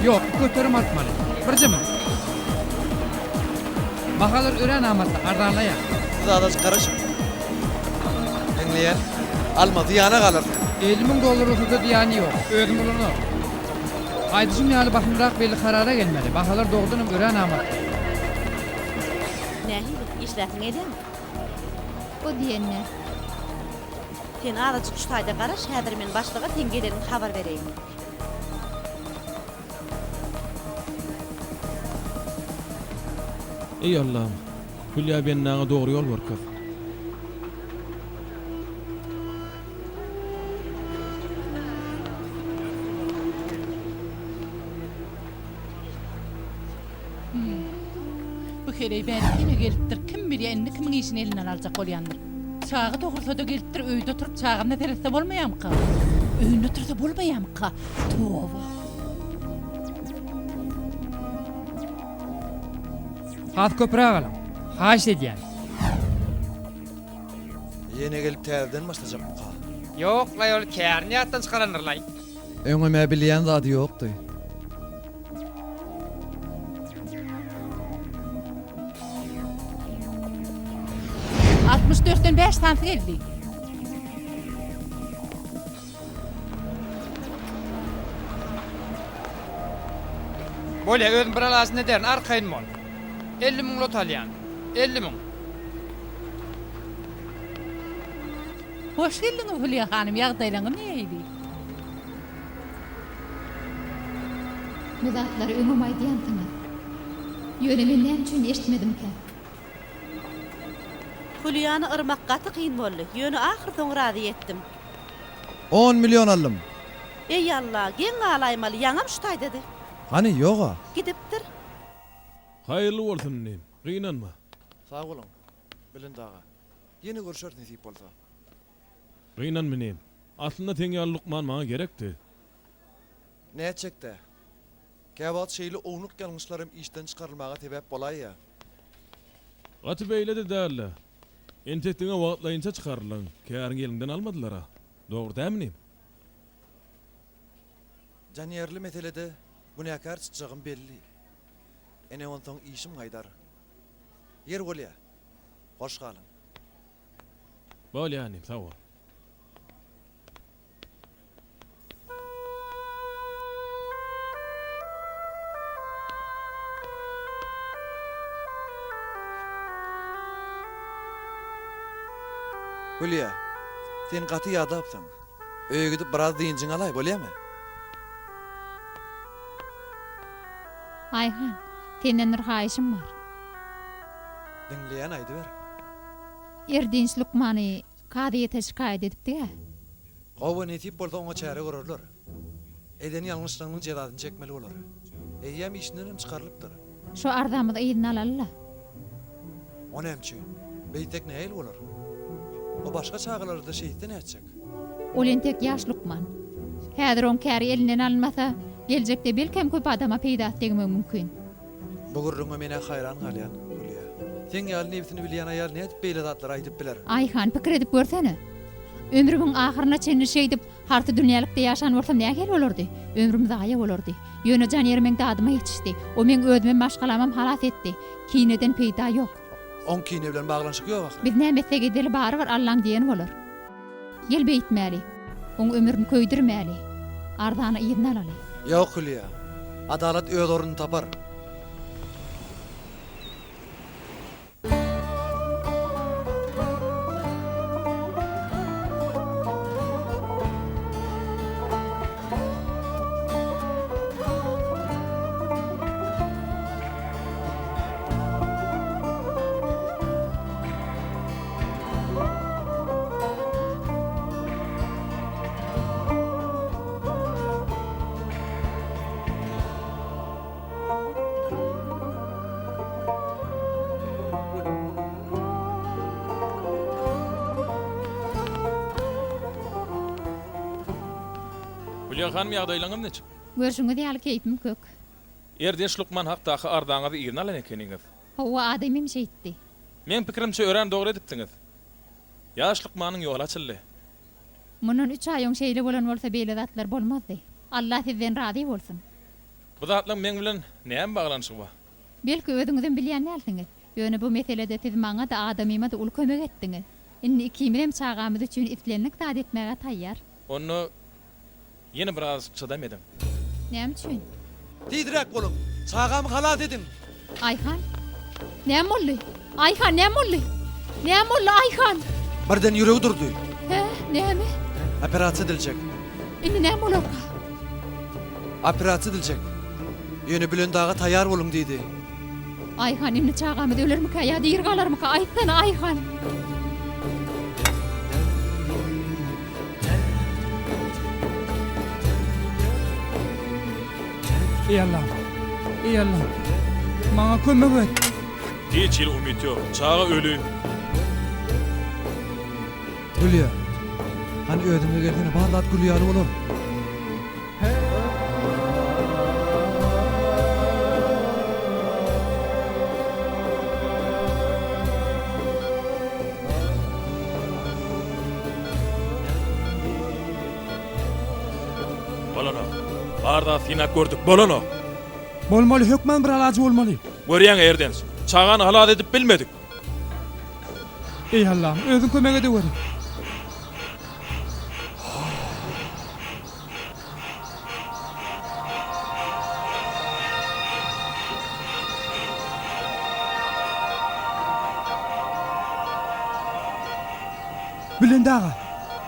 Ýok, göterim atmaly. Birjemi. Bahalar ören amatda ardanlaýar. Zadaş garaşyk. Dinleýän. Almady ýana galar. 50 000 dollar usuda diýany ýok. Özüm bolany. Aýdyşym ýaly bakymrak belli karara gelmeli. Bahalar dogdunum ören amatda. Nähili işlätiň edem? O diýenne. Sen araçyk şutaýda garaş, häzir men başlyga teňgelerini habar bereýin. Ey Allah'ım. Hülya ben naňa dogry ýol berkep. Bu heley bäri gelipdir. Kim bilýär indi kimiň işini elinden aljak bolýandyr. Çağı dogursa da gelipdir, öýde oturup çağımda tereste bolmaýamka. öýünde tursa bolmaýamka. Towa. Az köpüräk alam. Haş edýän. Yine gelip täzeden başlajak bu. Yok la yol kärni atdan çıkaranırlay. Öňüme bilýän zady ýokdy. — 64'den 5 sant geldi. Bolya özüm bir alasyn ederin arkaýyn mol. 50 000 lot alýan. 50 000. Hoş geldiňiz Hülya hanym, ýagdaýlaryň näýdi? Bu zatları öňüm aýdýandyňyz. Ýöne men näme üçin eşitmedimkä? Hülyany ırmak gaty kyn boldy. Ýöne ahir soň razy etdim. 10 milyon aldım. Ey Allah, gen galaymaly, ýaňam şutay dedi. Hani yoga? Gidipdir. Hayırlı olsun neyim. Gıynanma. Sağ olun. Bilin dağa. Yeni görüşür nasip olsa. Gıynanma neyim. Aslında teňýär Lukman maňa gerekdi. Ne edecekti? Kebat şeyli oğluk yanlışlarım işten çıkarılmağa sebep bolay ya. Gaty beýle de dälle. Entetdiňe wagtlaýynça çykarılan. Käriň elinden almadylar ha. Dogry däminem? Caniyerli meselede bu ne akar çıkacağım belli. Ene ondan işim gaydar. Yer bolya. Hoş kalın. Bol yani, sağ ol. Hülya, sen katı yada yapsan. Öyle gidip biraz diyincin alay, bolya mı? Ayhan, senden bir haýyşym bar. Dinleyen aydı ver. Erdinç Lukmany kadyýete şikaýet edipdi. Qova netip bolsa ona çare görürler. Eden yanlışlarının cezasyny çekmeli olur. Eýem işinden çıkarılıpdyr. Şu ardamyzy ýygyny alalla. O nämçi? Beýtek näil olur? O başga çağalarda şeýitden etjek. Olen tek ýaş Lukman. Häzir on käri elinden alınmasa, geljekde belkem köp adama peýda etmek mümkin. Bu gurrunga mene hayran galýan, Hülya. Sen ýaly nebsini bilýän aýal näde beýle zatlar aýdyp biler? Ayhan, pikir edip görsene. Ömrümiň ahyryna çenli şeýdip, harty dünýälykda ýaşan bolsam näge bolardy? Ömrüm zaýa bolardy. Ýöne janýerim dadyma ýetişdi. O men özüme başgalamam halat etdi. Kineden peýda ýok. On kine bilen baglanşyk ýok. Biz näme segedeli bary var Allaň diýen bolar. Gel beýtmäli. Oň ömrüni köýdirmäli. Ardany ýygyny alaly. Ýok Hülya. Adalet öz oruny tapar. Hülya hanym ýagdaýlaryň neçe? Görüşüňiz ýaly keýpim kök. Erdeş Lukman hakdaky ardaňyzy ýygyny alan ekeniňiz. Hawa adamym şeýtdi. Men pikirimçe ören dogry edipdiňiz. Ýaş Lukmanyň ýoly açyldy. Munun 3 aýyň şeýle bolan bolsa beýle zatlar bolmazdy. Allah sizden razy bolsun. Bu zatlaryň men bilen näme baglanşygy bar? Belki özüňizden bilýän näsiňiz. Ýöne bu meselede siz maňa da adamyma da ul kömek etdiňiz. Indi ikimiz çağamyz üçin itlenlik taýýat etmäge taýýar. Onu yeni biraz çydam edim. Näme üçin? Tidirek bolun. Çağamı halat edin. Ayhan. Näme boldy? Ayhan näme boldy? Näme boldy Ayhan? Birden ýüregi durdy. He, näme? Operasiýa ediljek. Indi näme bolar? Operasiýa ediljek. Ýöne bilen dağa taýýar bolun diýdi. Ayhan indi çağamyz ölermiki ýa-da ýer galarmyky? Aýtsana Ayhan. Ey Allah. Ey Allah. Maňa kömek et. Hiç ýyl umyt ýok. Çağa ölü. Hülya. Hani ödümge geldiğine bardat gülüyalı olur. Bolano. Barda sinak gördük. Bolano. Bolmaly hökmen bir alacı bolmaly. Görýän erdens. Çağan halat edip bilmedik. Ey Allah'ım, özün kömek ede gör.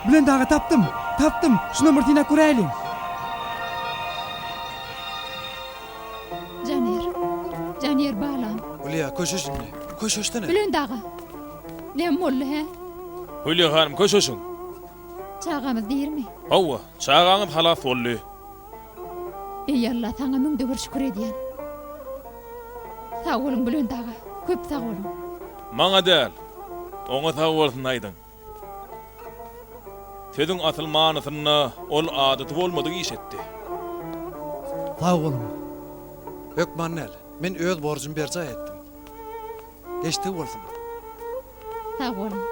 Bülent ağa taptım. Şuna mırtina kuraylim. Caner balam. Ulya koşu şimdi. Koşuştana. Bülent ağa. Ne mollu he? Hülya hanım köşeşin. Çağamız değil mi? Hawa, çağanız halat bolly. Ey Allah, sana müňde bir şükür edýän. Sağ olun Bülent ağa. Köp sağ olun. Maňa däl. Oňa sag bolsun aýdyn. Tedin atylmanysyna ol adaty bolmadygy iş etdi. Sağ olun. Hökmannel, men öz borjum berja etdim. Geçti bolsun. Sağ olun.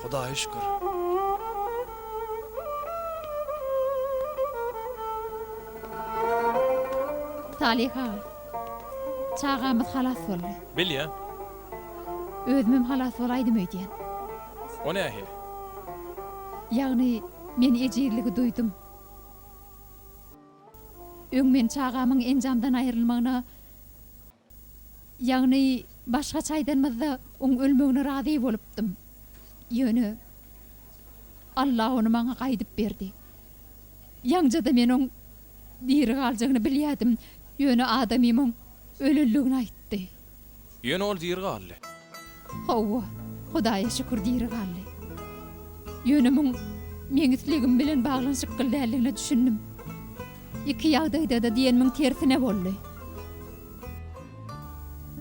Hudaýa şükür. Salih ağa. Çağamız halas boldy. Bilýän. Özümem halas bolaýdym öýdýän. O nähili? Ýagny men ejirligi duydum. Öňmen çağamyň enjamdan aýrylmagyna, ýagny başga çaýdanmazda oň ölmegine razy bolupdym. Ýöne Allah onu maňa gaýdyp berdi. Ýaňjada men oň diri galjagyny bilýärdim. Ýöne adamymyň ölülligini aýtdy. Ýöne ol diýir galy. Hawa, Hudaýa şükür diri galy. Ýöne meňisligim bilen baglanyşyk gyldyligine düşündim. İki ýagdaýda da diýenmiň tersine boldy.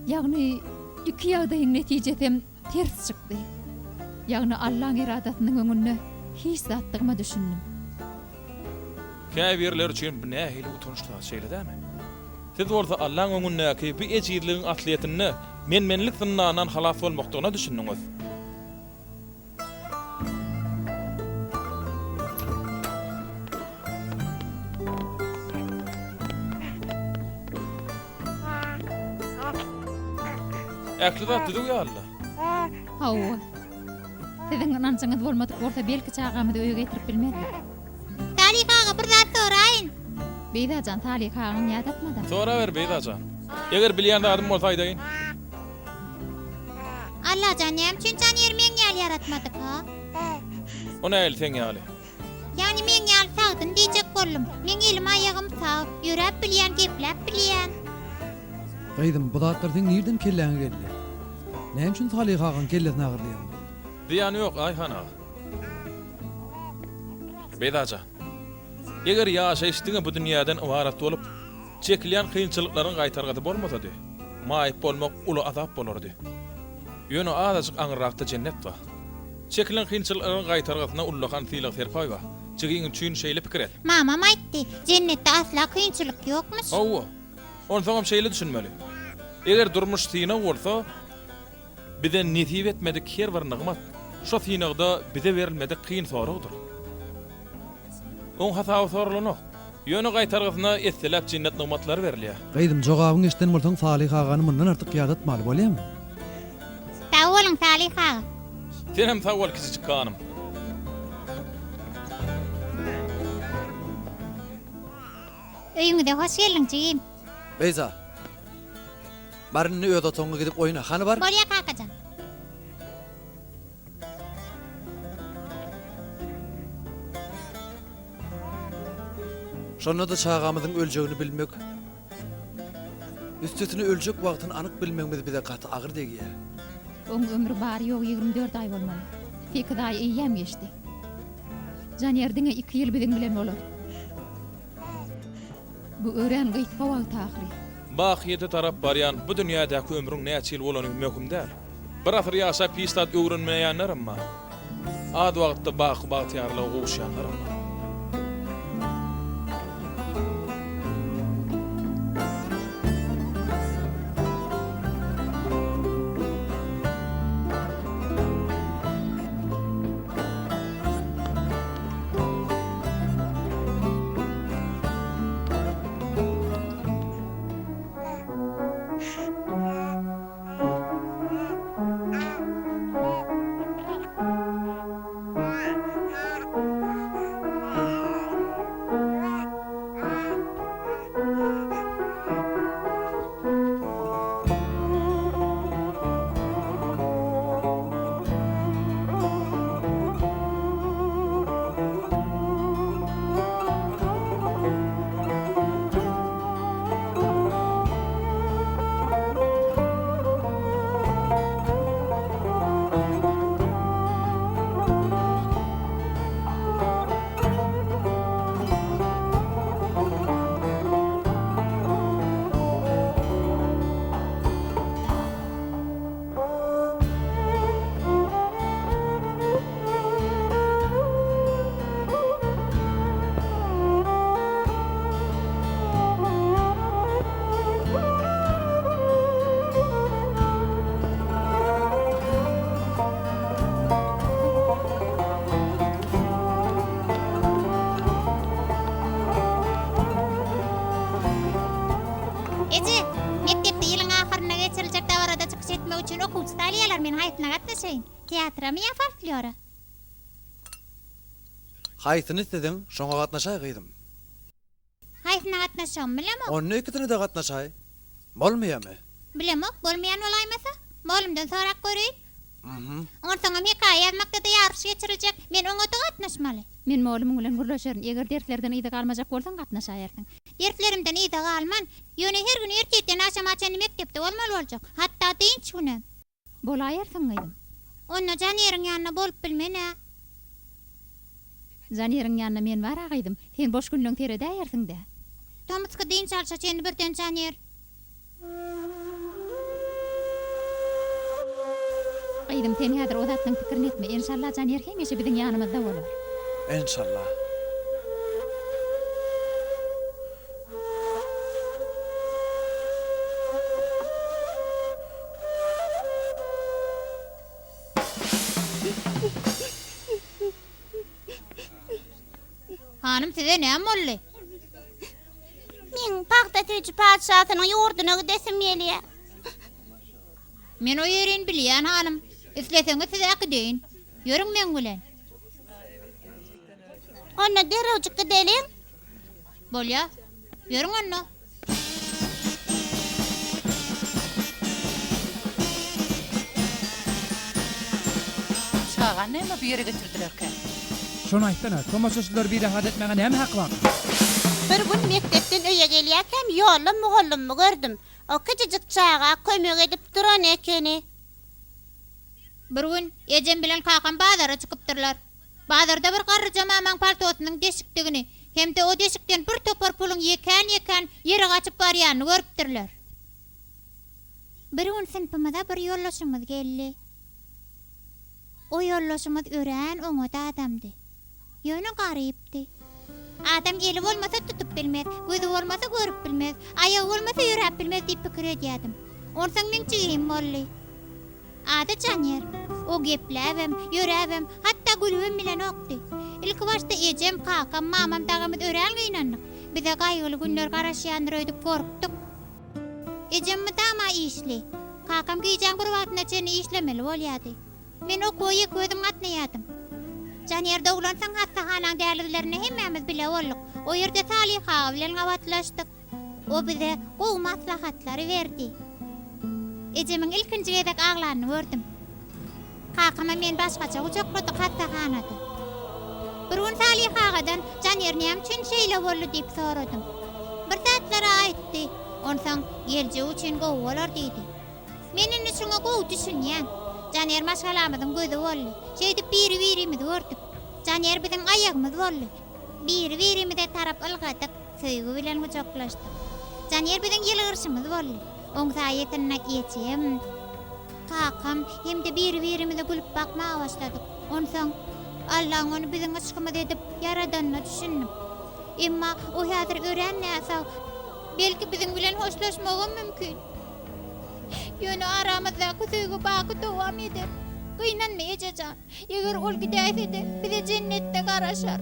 Ýagny iki ýagdaýyň netijesem ters çykdy. Ýagny Allahyň iradatynyň öňünde hiç zatdygyma düşündim. Käbirler üçin bu nähili utançly şeýle dämi? Siz bolsa Allahyň öňündäki bu ejirligiň atliýetyny menlik sınnanan halas bolmakdygyna düşündiňiz. Äkli zat düdük ya Allah. Hawa. Siziň inançyňyz bolmadyk bolsa belki çağamyzy öýe getirip bilmedik. Salih ağa bir zat soraýyn. Beydajan Salih ağaň ýadatmada. Sonra ver Beydajan. Eger bilýän adam bolsa aýdaýyn. Allah canım çünkü Caner men ýal yaratmadyk ha. O nähili sen ýaly? Yani men ýal sagdyn diýjek boldum. Men elim aýagym sag, ýörep bilýän, geplep bilýän. Gaýdym bu zatlar sen nerden kelläňe geldi? Näme üçin Salih agan kellesine agyrlaýan? Diýany ýok Ayhan ağa. Beydajan. Eger ýaşaýyşdyňa bu dünýäden ibarat bolup, çekilýän kynçylyklaryň gaýtargady bolmasady, maýyp bolmak uly azap bolardy. Ýöne azajyk aňyrakda cennet bar. Çekilen kynçylyklaryň gaýtargasyna ullagan syýlyk serpaý bar. Çegiň üçin şeýle pikir et. Mamam aýtdy, jennetde asla kynçylyk ýokmuş. Hawa. Onu soňam şeýle düşünmeli. Eger durmuş syna bolsa, bize nisip etmedik her bir nygmat, şo synagda bize berilmedik kyn soragdyr. On hasaby sorulany. Ýöne gaýtargasyna esselap cennet nygmatlary berilýär. Gaýdym jogabyň eşden bolsaň Salih agany mundan artyk ýadatmaly bolýarmy? Sağ olun Salih ağa. Sen hem sag bol kiçik kanım. Öýüňde hoş geldin jigim. Beyza. Barynny öýde toňa gidip oýna. Hany bar? Bolýa kakajan. Şonda da çağamyzyň öljegini bilmek. Üstütini öljek wagtyny anyk bilmegimiz bize gaty agyr degýär. Oň ömrü bary ýok 24 aý bolmaly. 8 aý eýýäm geçdi. Janýerdiňe 2 ýyl bilen bilen bolar. Bu ören gyýtga wagt ahry. Bak yedi tarap baryan bu dünýädäki ömrüň näçe ýyl bolany möhüm däl. Bir asır yaşa pistat öwrenmeýänler amma. Ad wagtda bagtýarlygy gowşanlar amma. Ece, mektepde yılın ahırına geçirilecek davarada çıkış etmek için okuvcu taliyalar men hayatına gatnaşayın. Teatra mı ya folklora? Haýsyny istedin, şoňa gatnaşaý gyýdym. Hayatına gatnaşam bilemok. Onu ikisini de gatnaşaý. Bolmaýarmy? Bilemok, bolmayan olaymasa? Bolumdan sorak göreyim. Mhm. Ortaňam hikaye yazmakda da yarış geçirilecek. Men oňa da gatnaşmaly. Men molum bilen gurlaşaryn. Eger derslerden ýyda galmajak bolsaň gatnaşaýarsyň. Derslerimden ýyda galman. Ýöne her gün erkekden aşama-aşany mektepde bolmaly boljak. Hatta dynç günem. Bolaýarsyň gaýdym. Onda Janyeriň ýanyna bolup bilmene. Janyeriň ýanyna men bara gaýdym. Sen boş günlüň terede ýersiň-de. Tomutska dynç alsa seni birden Janyer. Gaýdym sen häzir o zatnyň pikirini etme. Inşallah Janyer hemişe biziň ýanymyzda bolar. İnşallah. Hanım size ne molly? Men paxta tüjü padşahynyň ýurduna gidesem gelýär. Men o yerini bilýän hanım. Isleseňiz size gideýin. Ýörüň men bilen. Onda derewjik gidelim. Bolýa. Ýörüň onda. Çağa näme bir ýere getirdilerken? Şonu aýtdyna, tomaşaçylar bir rahat etmäge näme hak bar? Bir gün mektepden öýe gelýärkem ýolda mugallimmy gördüm. O küçücük çağa kömek edip duran ekeni. Bir gün ejem bilen kakam bazara çykypdyrlar. Bazarda bir garry jamaň paltosynyň deşikdigini hem-de o deşikden bir topar pulun ýeken ýere gaçyp barýany görüpdirler. Bir gün sinpymyza bir ýollaşymyz geldi. O ýollaşymyz ören oňa adamdy. Ýöne garypdy. Adam gelip bolmasa tutup bilmez, gözü bolmasa görüp bilmez, ayağı bolmasa ýürep bilmez diýip pikir edýärdim. Onsaň men çygyň bolly. Ada Janyer, o gepläbem, ýöräbem, hatta gülübem bilen okdy. Ilki başda ejem, kakam, mamam dagymyz ören gynandyk. Bize gaýgyly günler garaşýandyr öýdüp gorkdyk. Ejemmi dama işli. Kakam giýjän bir wagtynda çeni işlemeli bolýardy. Men o koýy gözüm gatnaýardym. Janyer doglansaň hastahanaň dälillerini hemmemiz bile bolduk. O ýerde Saliha bilen gawatlaşdyk. O bize gowy maslahatlary berdi. Ejemiň ilkinji gezek aglanyny gördüm. Kakama men başgaça uçakladyk hastahanada. Bir gün Salihagadan Janyer näme üçin şeýle boldy diýip soradym. Bir saatlara aýtdy. Onsaň gelje üçin gowy bolar diýdi. Menin üçin gowy düşünýän. Janyer maşgalamyzyň gözü boldy. Şeýdi biri-birimizi gördük. Janyer biziň aýagymyz boldy. Biri-birimize tarap ylgadyk, söýgü bilen uçaklaşdyk. Janyer biziň ýylgyrşymyz boldy. Oň saýetine ejem. kakam hem de bir-birimize bulup bakmaya başladık. Ondan Allah'ın onu bizim aşkımız edip yaradanını düşündüm. Emma o hazır öğren näsa belki bizim bilen hoşlaşmağı mümkün. Yönü aramızda kusuyu bakı devam eder. Kıynanmayacağım. Eğer ol gideyse de bize cennette karaşar.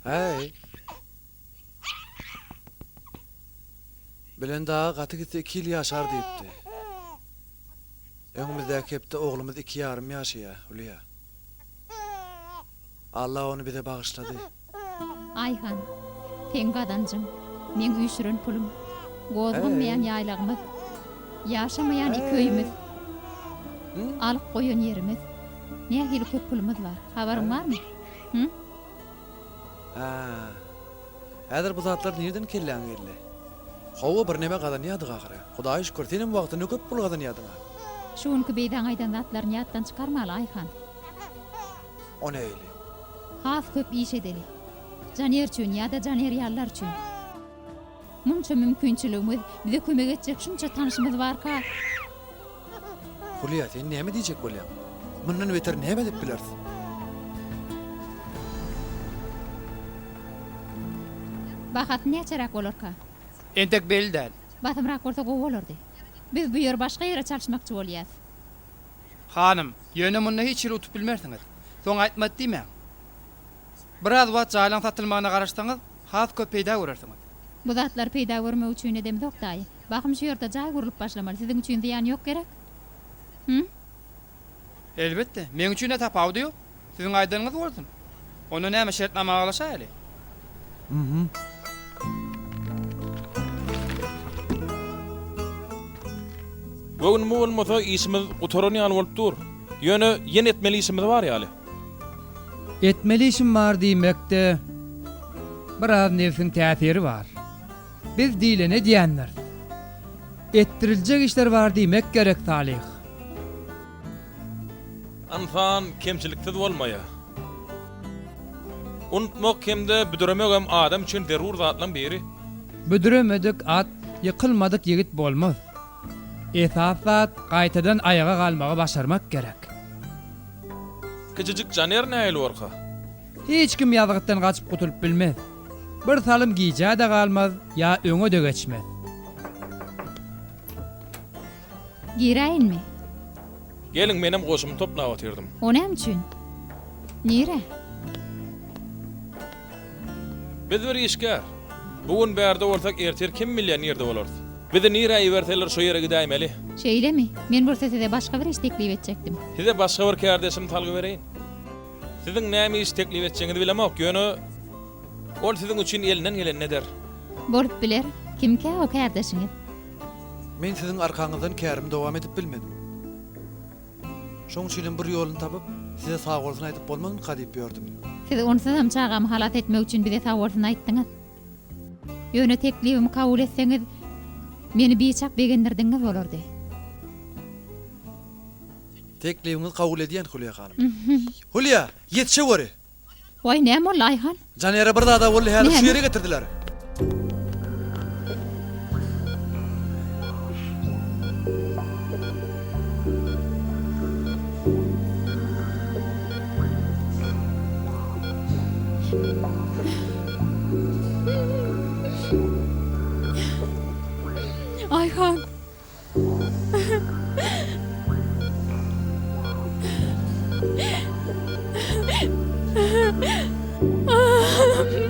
Hey. Bilen daha katı gitti 2 yıl yaşar deyipti. Öňümüzdäki hepde oğlumuz 2,5 yaşaya, Hülya. Allah onu bize bağışladı. Ayhan, sen gadancım, men üýşüren pulum, gozgunmayan ýaýlagymyz, ýaşamayan köyümüz, alyp goýan ýerimiz, nähili köp pulumuz var, habaryň barmy? Ha. Häzir bu zatlar nereden kelläň geldi? Hawa bir neme gadan ýadyga gara. Hudaý şükür, senin wagtyny köp pul gadan ýadyga. Şuňky beýdan aýdan zatlaryny ýatdan çykarmaly Ayhan. O näýli? Has köp iş edeli. Janer üçin ýa-da janer ýallar üçin. Munça mümkinçiligimiz, bize kömek etjek şunça tanışymyz barka. Hülya, sen näme diýjek bolýan? Mundan beter näme dep bilersiň? Bahat näçerak bolarka? Entek belli değil. Batymrak bolsa gowy bolardy. Biz bu ýer başga ýere çalşmakçy bolýas. Hanım, yönü munna hiç ýere utup bilmersiňiz. Soň aýtmady diýmä. Biraz wagt jaýlan satylmagyna garaşsaňyz, has köp peýda görersiňiz. Bu zatlar peýda görmek üçin edem doktaý. Bakym şu ýerde jaý gurulyp başlamaly. Siziň üçin ziýan ýok gerek. Elbette, men üçin de tapaw diýok. Siziň aýdyňyz bolsun. Onu näme şertnama aglaşaýly? Bugün mu olmasa isimiz Utoronian bolup dur. Ýöne ýene etmeli isimiz bar ýaly. Etmeli işim var diýmekde biraz nefsin täsiri var. Biz diýlene diýenler. Ettiriljek işler var diýmek gerek Salih. Anfan kemçiliksiz bolmaýa. Unutmak hemde büdüremek hem adam üçin derur zatlan biri. Büdüremedik at, yıkılmadık yigit bolmaz. Esasat gaýtadan ayaga galmagy başarmak gerek. Küçücük janer näýeli orka? Hiç kim ýazgytdan gaçyp gutulup bilmez. Bir salym giýjä da galmaz, ýa öňe de geçmez. Giräýinmi? Gelin benim goşumy topnap atyrdım. O näme üçin? Nire? Biz bir işgär. Bugün bärde bolsak erter kim millionerde bolardy. Bizi nire iwerteler şo ýere gidäýmeli. Şeýlemi? Men bu sesede başga bir iş teklip etjekdim. Size başga bir kardeşim talgy bereýin. Siziň näme iş teklip etjeňizi bilemok, ýöne ol siziň üçin elinden gelen neder? Bolup biler. Kimke o kardeşiňiz? Men siziň arkaňyzdan kärim dowam edip bilmedim. Şoň üçin bir ýoluny tapyp, size sag bolsun aýdyp bolmagyny gadyp ýördüm. Siz onsuz hem çağam halat etmek üçin bize sawolsun aýtdyňyz. Ýöne teklibimi kabul etseňiz, meni biçak begendirdiňiz bolardy. Teklibiňiz kabul edýän Hülya hanym. Hülya, ýetişe göre. Oy näme bol Ayhan? Janera bir dada boldy, häzir şu Näme? ýere getirdiler. Ayhan.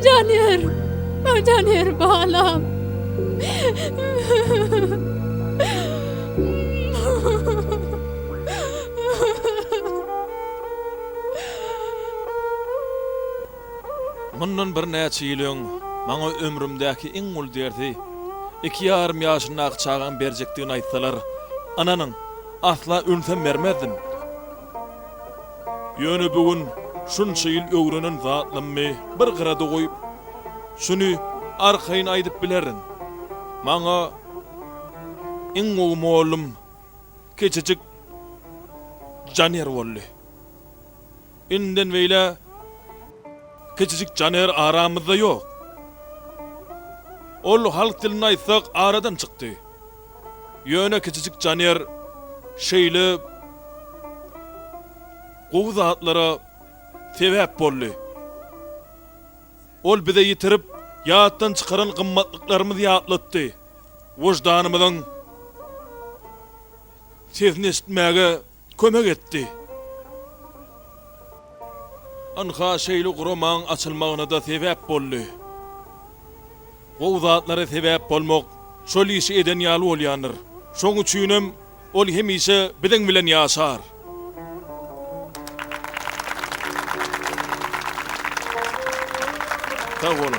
Caner. Caner balam. Mundan bir näçe ýylyň maňa ömrümdäki iň ul derdi 2,5 ýaşyna çağan berjekdigini aýtsalar, ananyň asla ölsem bermezdim. Ýöne bugün şunça ýyl öwrenen zatlamy bir gyrada goýup, Şunu arkayn aydyp bilerin. Maňa iň oğmolum keçecik Caner boldy. Inden beýle keçecik Caner aramyzda ýok. Ol halk dilini aýtsak aradan çykdy. Ýöne keçecik Caner şeýle gowy zatlara sebäp boldy. Ol bize yitirip ýatdan çykaran gymmatlyklarymy ýatlatdy. Wujdanymyzyň sesini işitmäge kömek etdi. Anha şeýle guramaň açylmagyna da sebäp boldy. Gowy zatlara sebäp bolmak şol işi eden ýaly bolýandyr. Şoň üçinem ol hemişe biziň bilen ýaşar. Sağ olun,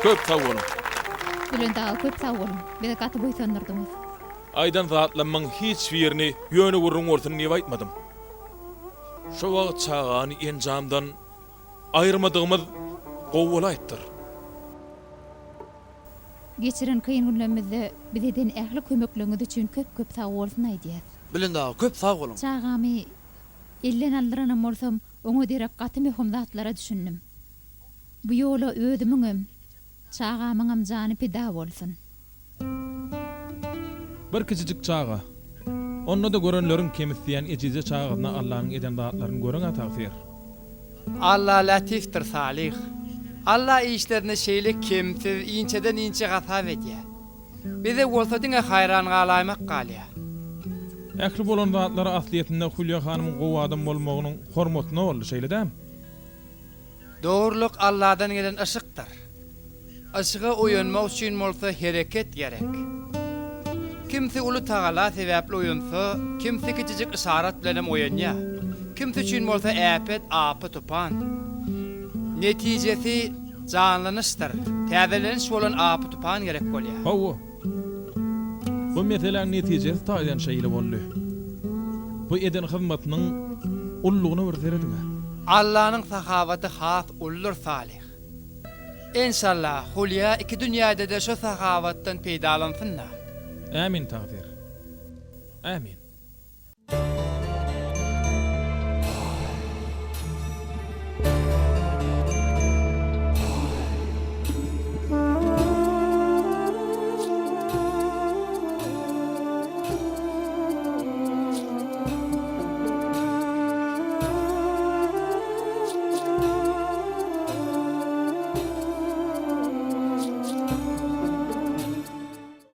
köp sağ olun. Bilen daha köp sağ olun. Bize katı boýsandyrdyňyz. Aydan zatlanmaň hiç birini ýöne gurrun ortasyny niýe aýtmadym. Şo wagt çağany enjamdan aýyrmadygymyz gowy aýtdyr. Geçiren kıyın günlerimizde bizeden ähli kömekliňiz üçin köp sağ bolsun aýdýar. Bilen daha köp sağ olun. Çağamy elden aldyranam bolsam, oňa derek gaty möhüm zatlara düşündim. Bu ýola özümüňem, çağamyňam jany pida bolsun. Bir kiçijik çağa. Onda da görenlerin kemisdiýen ejize çağına Allahyň eden zatlaryny göreňä tagsyr. Allah latiftir salih. Allah işlerini şeýle kemsiz, inçeden inçe gasap edýär. Bize bolsa-da hayran galaymak galýa. Ähli bolan zatlara asliýetinde Hulya hanymyň gowy adam bolmagynyň hormatyna boldy şeýledäm. Doğruluk Allah'dan gelen ışıktır. Işığa uyanmak için bolsa hareket gerek. Kimse ulu Taala sebäpli uyansa, kimse kiçijik işaret bilen uyanýa. Kimse üçin bolsa äpet, apy tupan. Netijesi canlanışdyr. Täzeleniş bolan apy tupan gerek bolýar. Hawa. Bu meseleň netijesi ta eden şeýle boldy. Bu eden hyzmatynyň ullugyny görseredime. Allah'ın sahavatı has ulur salih. İnşallah Hulya iki dünyada da şu sahavattan peydalansınlar. Amin tagdir. Amin.